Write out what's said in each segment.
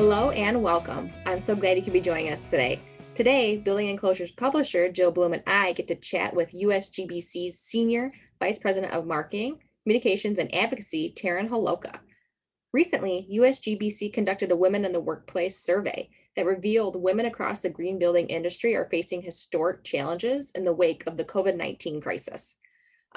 Hello and welcome. I'm so glad you could be joining us today. Today, Building Enclosures publisher Jill Bloom and I get to chat with USGBC's Senior Vice President of Marketing, Communications, and Advocacy, Taryn Holoka. Recently, USGBC conducted a Women in the Workplace survey that revealed women across the green building industry are facing historic challenges in the wake of the COVID-19 crisis.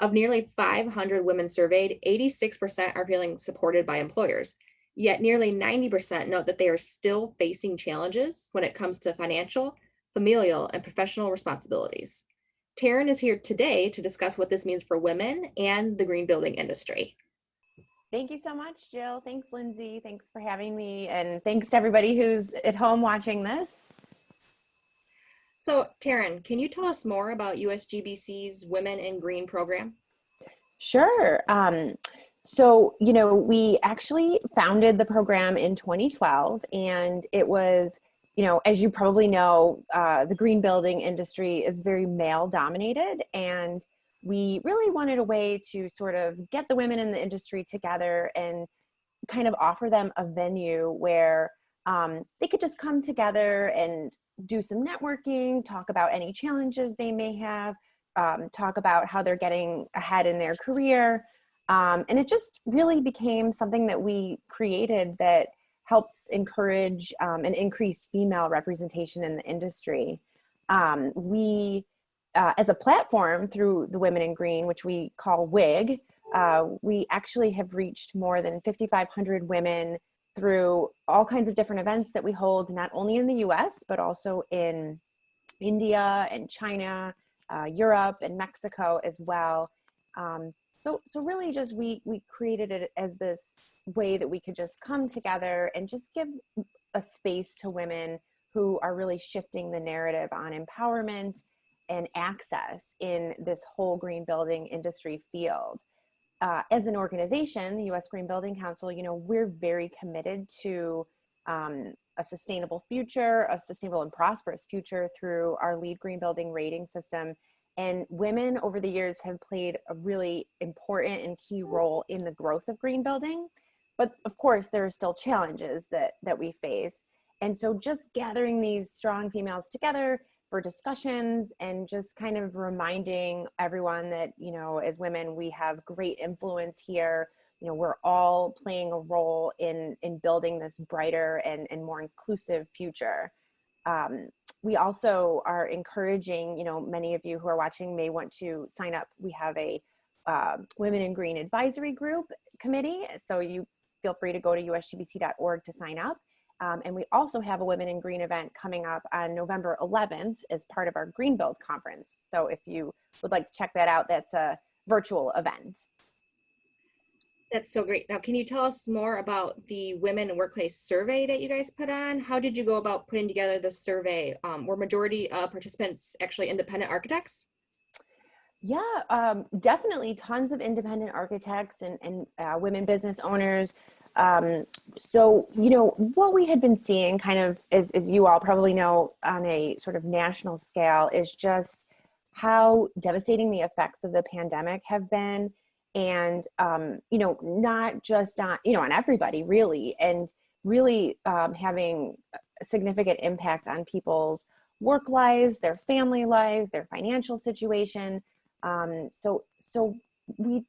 Of nearly 500 women surveyed, 86% are feeling supported by employers. Yet nearly 90% note that they are still facing challenges when it comes to financial, familial, and professional responsibilities. Taryn is here today to discuss what this means for women and the green building industry. Thank you so much, Jill. Thanks, Lindsay. Thanks for having me. And thanks to everybody who's at home watching this. So, Taryn, can you tell us more about USGBC's Women in Green program? Sure. We actually founded the program in 2012, and it was, as you probably know, the green building industry is very male dominated, and we really wanted a way to sort of get the women in the industry together and kind of offer them a venue where they could just come together and do some networking, talk about any challenges they may have, talk about how they're getting ahead in their career. And it just really became something that we created that helps encourage and increase female representation in the industry. As a platform through the Women in Green, which we call WIG, we actually have reached more than 5,500 women through all kinds of different events that we hold, not only in the US, but also in India and China, Europe and Mexico as well. So really just we created it as this way that we could just come together and just give a space to women who are really shifting the narrative on empowerment and access in this whole green building industry field. As an organization, the U.S. Green Building Council, we're very committed to a sustainable future, a sustainable and prosperous future through our LEED Green Building rating system. And women over the years have played a really important and key role in the growth of green building. But of course, there are still challenges that we face. And so just gathering these strong females together for discussions and just kind of reminding everyone that, as women, we have great influence here. We're all playing a role in building this brighter and more inclusive future. We also are encouraging, many of you who are watching may want to sign up. We have a Women in Green Advisory Group committee, so you feel free to go to usgbc.org to sign up. And we also have a Women in Green event coming up on November 11th as part of our Green Build conference. So if you would like to check that out, that's a virtual event. That's so great. Now, can you tell us more about the Women in Workplace survey that you guys put on? How did you go about putting together the survey? Were majority of participants actually independent architects? Yeah, definitely tons of independent architects and women business owners. So, what we had been seeing kind of, as you all probably know, on a sort of national scale, is just how devastating the effects of the pandemic have been. And, not just on everybody really, and really having a significant impact on people's work lives, their family lives, their financial situation. So we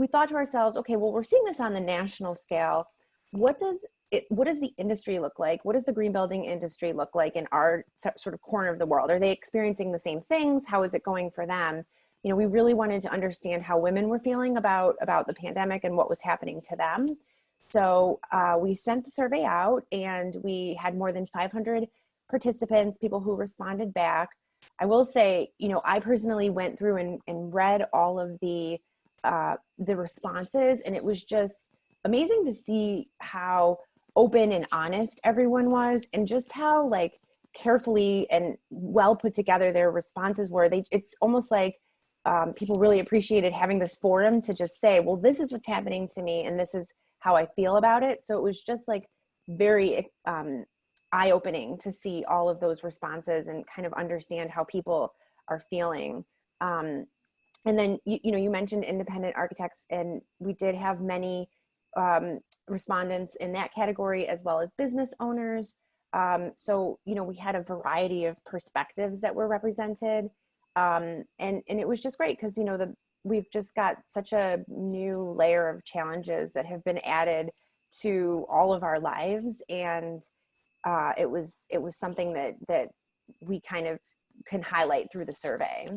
thought to ourselves, okay, well, we're seeing this on the national scale. What does the industry look like? What does the green building industry look like in our sort of corner of the world? Are they experiencing the same things? How is it going for them? We really wanted to understand how women were feeling about the pandemic and what was happening to them. So we sent the survey out, and we had more than 500 participants, people who responded back. I will say, I personally went through and read all of the responses, and it was just amazing to see how open and honest everyone was, and just how carefully and well put together their responses were. It's almost like people really appreciated having this forum to just say, well, this is what's happening to me, and this is how I feel about it. So it was just very eye-opening to see all of those responses and kind of understand how people are feeling. And then, you mentioned independent architects, and we did have many respondents in that category, as well as business owners. So, we had a variety of perspectives that were represented. And it was just great because, we've just got such a new layer of challenges that have been added to all of our lives. And it was something that we kind of can highlight through the survey.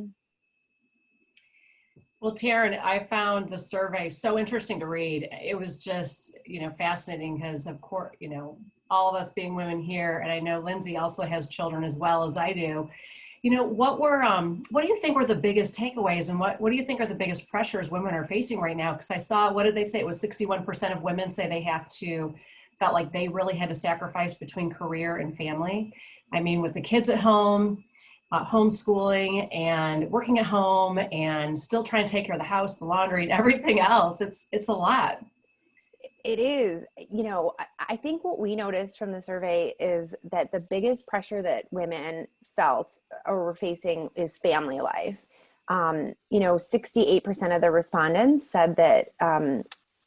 Well, Taryn, I found the survey so interesting to read. It was just, fascinating because, of course, all of us being women here, and I know Lindsay also has children as well as I do. What do you think were the biggest takeaways, and what do you think are the biggest pressures women are facing right now? Because I saw, what did they say? It was 61% of women say they felt like they really had to sacrifice between career and family. I mean, with the kids at home, homeschooling and working at home and still trying to take care of the house, the laundry, and everything else. It's a lot. It is. I think what we noticed from the survey is that the biggest pressure that women felt or were facing is family life. 68% of the respondents said that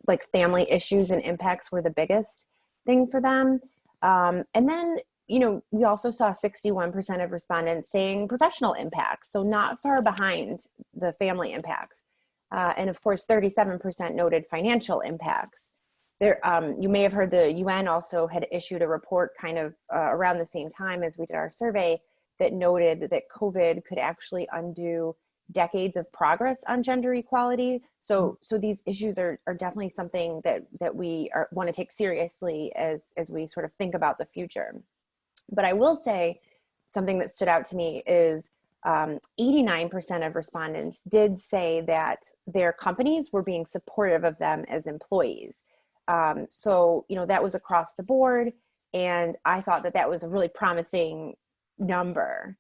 like family issues and impacts were the biggest thing for them. And then we also saw 61% of respondents saying professional impacts, so not far behind the family impacts. And of course, 37% noted financial impacts. There, you may have heard the UN also had issued a report kind of around the same time as we did our survey that noted that COVID could actually undo decades of progress on gender equality. So these issues are definitely something that we want to take seriously as we sort of think about the future. But I will say something that stood out to me is 89% of respondents did say that their companies were being supportive of them as employees. So, that was across the board. And I thought that was a really promising number.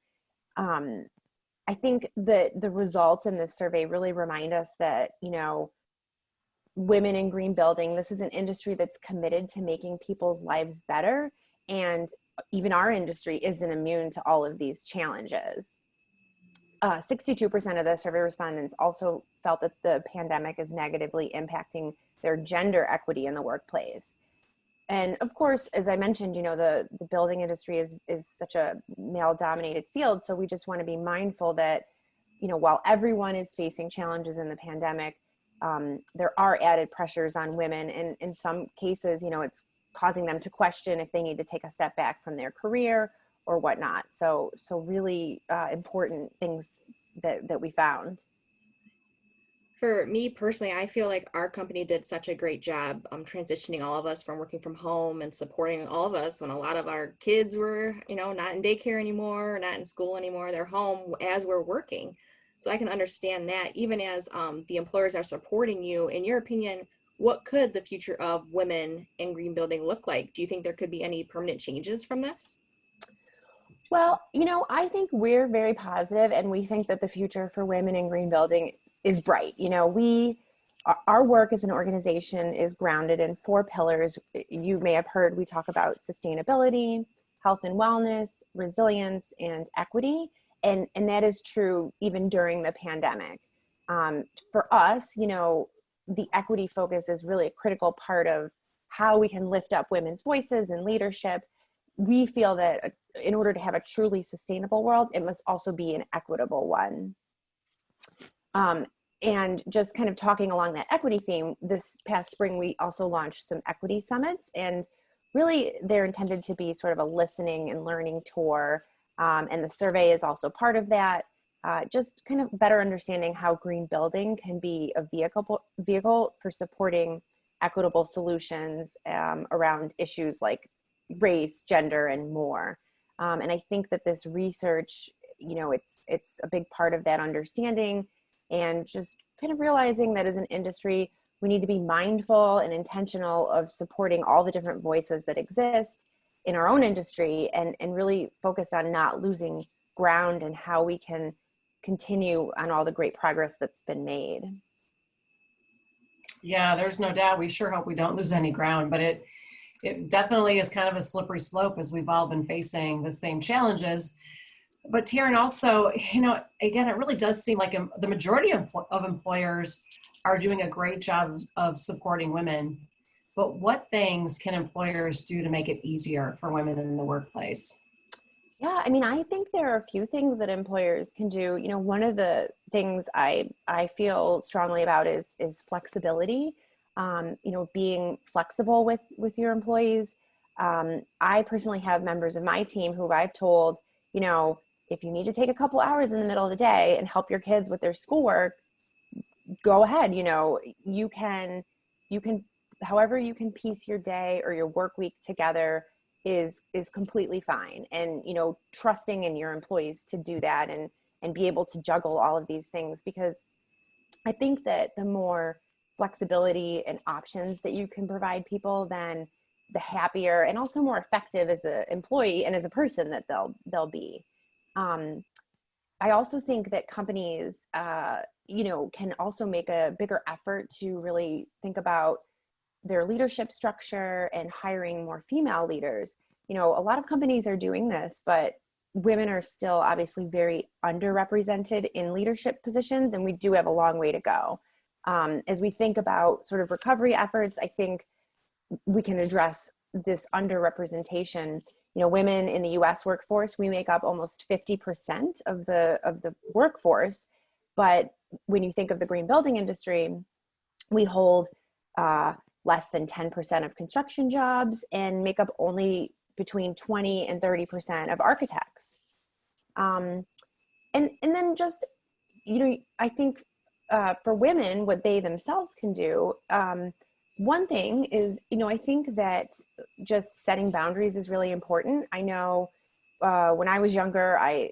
I think that the results in this survey really remind us that, women in green building, this is an industry that's committed to making people's lives better. And even our industry isn't immune to all of these challenges. 62% of the survey respondents also felt that the pandemic is negatively impacting their gender equity in the workplace. And of course, as I mentioned, the building industry is such a male-dominated field. So we just want to be mindful that, while everyone is facing challenges in the pandemic, there are added pressures on women. And in some cases, it's causing them to question if they need to take a step back from their career or whatnot. So really important things that we found. For me personally, I feel like our company did such a great job transitioning all of us from working from home and supporting all of us when a lot of our kids were, not in daycare anymore, not in school anymore, they're home as we're working. So I can understand that. Even as the employers are supporting you, in your opinion, what could the future of women in green building look like? Do you think there could be any permanent changes from this? Well, I think we're very positive, and we think that the future for women in green building is bright. Our work as an organization is grounded in 4 pillars. You may have heard we talk about sustainability, health and wellness, resilience, and equity. And that is true even during the pandemic. For us, the equity focus is really a critical part of how we can lift up women's voices and leadership. We feel that in order to have a truly sustainable world, it must also be an equitable one. And just kind of talking along that equity theme, this past spring, we also launched some equity summits, and really they're intended to be sort of a listening and learning tour. And the survey is also part of that. Just kind of better understanding how green building can be a vehicle for supporting equitable solutions around issues like race, gender, and more. And I think that this research, it's a big part of that understanding, and just kind of realizing that as an industry, we need to be mindful and intentional of supporting all the different voices that exist in our own industry, and really focused on not losing ground and how we can continue on all the great progress that's been made. Yeah, there's no doubt. We sure hope we don't lose any ground, but it definitely is kind of a slippery slope as we've all been facing the same challenges. But Taryn, also, again, it really does seem like the majority of employers are doing a great job of supporting women. but what things can employers do to make it easier for women in the workplace? Yeah, I mean, I think there are a few things that employers can do. You know, one of the things I feel strongly about is flexibility. You know, being flexible with your employees. I personally have members of my team who I've told, you know, if you need to take a couple hours in the middle of the day and help your kids with their schoolwork, go ahead. You know, you can, however you can piece your day or your work week together is completely fine. And, you know, trusting in your employees to do that and be able to juggle all of these things, because I think that the more flexibility and options that you can provide people, then the happier and also more effective as an employee and as a person that they'll be. Um, I also think that companies, you know, can also make a bigger effort to really think about their leadership structure and hiring more female leaders. You know, a lot of companies are doing this, but women are still obviously very underrepresented in leadership positions, and we do have a long way to go. As we think about sort of recovery efforts, I think we can address this underrepresentation. You know, women in the U.S. workforce, we make up almost 50% of the workforce, but when you think of the green building industry, we hold less than 10% of construction jobs and make up only between 20 and 30% of architects. And then just, you know, I think for women, what they themselves can do, one thing is, you know, I think that just setting boundaries is really important. I know when I was younger, I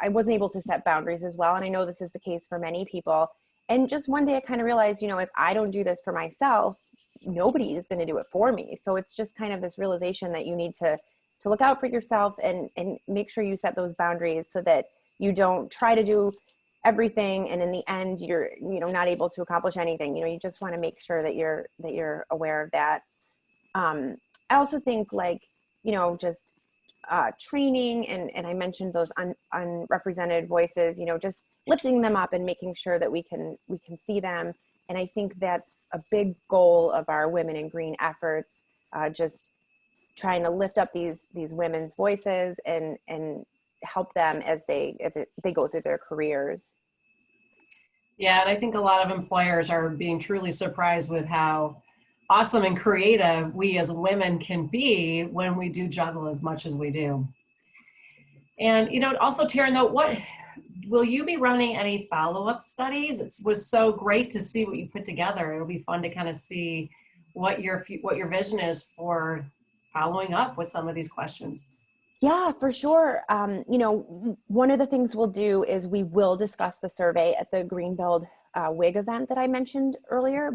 wasn't able to set boundaries as well. And I know this is the case for many people. And just one day I kind of realized, you know, if I don't do this for myself, nobody is going to do it for me. So it's just kind of this realization that you need to look out for yourself and make sure you set those boundaries so that you don't try to do everything and in the end you're, you know, not able to accomplish anything. You know, you just want to make sure that you're aware of that. I also think, like, you know, just training and I mentioned those unrepresented voices, you know, just lifting them up and making sure that we can see them. And I think that's a big goal of our Women in Green efforts, just trying to lift up these women's voices and help them as they go through their careers. Yeah, and I think a lot of employers are being truly surprised with how awesome and creative we as women can be when we do juggle as much as we do. And, you know, also, Taryn, though, what will you be running any follow-up studies? It was so great to see what you put together. It'll be fun to kind of see what your vision is for following up with some of these questions. Yeah, for sure. You know, one of the things we'll do is we will discuss the survey at the Greenbuild WIG event that I mentioned earlier.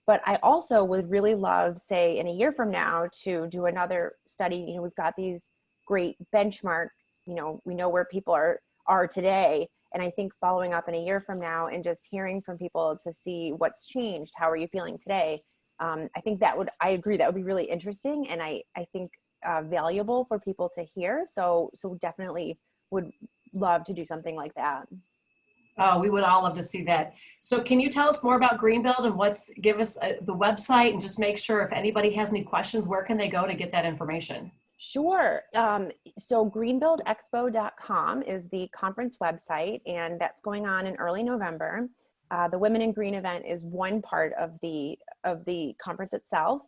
But I also would really love, say, in a year from now, to do another study. You know, we've got these great benchmark, you know, we know where people are today. And I think following up in a year from now and just hearing from people to see what's changed, how are you feeling today? I think I agree, that would be really interesting. And I think valuable for people to hear. So definitely would love to do something like that. Oh, we would all love to see that. So can you tell us more about Greenbuild and give us the website, and just make sure if anybody has any questions, where can they go to get that information? Sure. So greenbuildexpo.com is the conference website, and that's going on in early November. The Women in Green event is one part of the conference itself.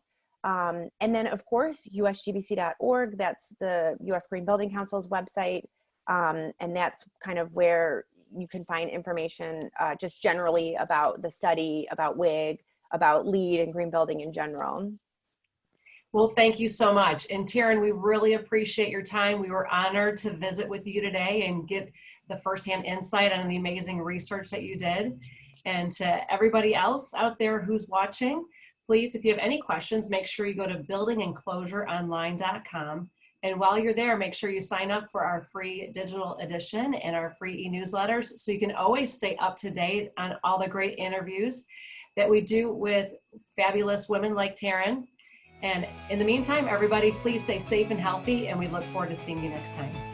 And then, of course, USGBC.org, that's the U.S. Green Building Council's website. And that's kind of where you can find information just generally about the study, about WIG, about LEED and green building in general. Well, thank you so much. And Taryn, we really appreciate your time. We were honored to visit with you today and get the firsthand insight on the amazing research that you did. And to everybody else out there who's watching, please, if you have any questions, make sure you go to buildingenclosureonline.com. And while you're there, make sure you sign up for our free digital edition and our free e-newsletters so you can always stay up to date on all the great interviews that we do with fabulous women like Taryn. And in the meantime, everybody, please stay safe and healthy, and we look forward to seeing you next time.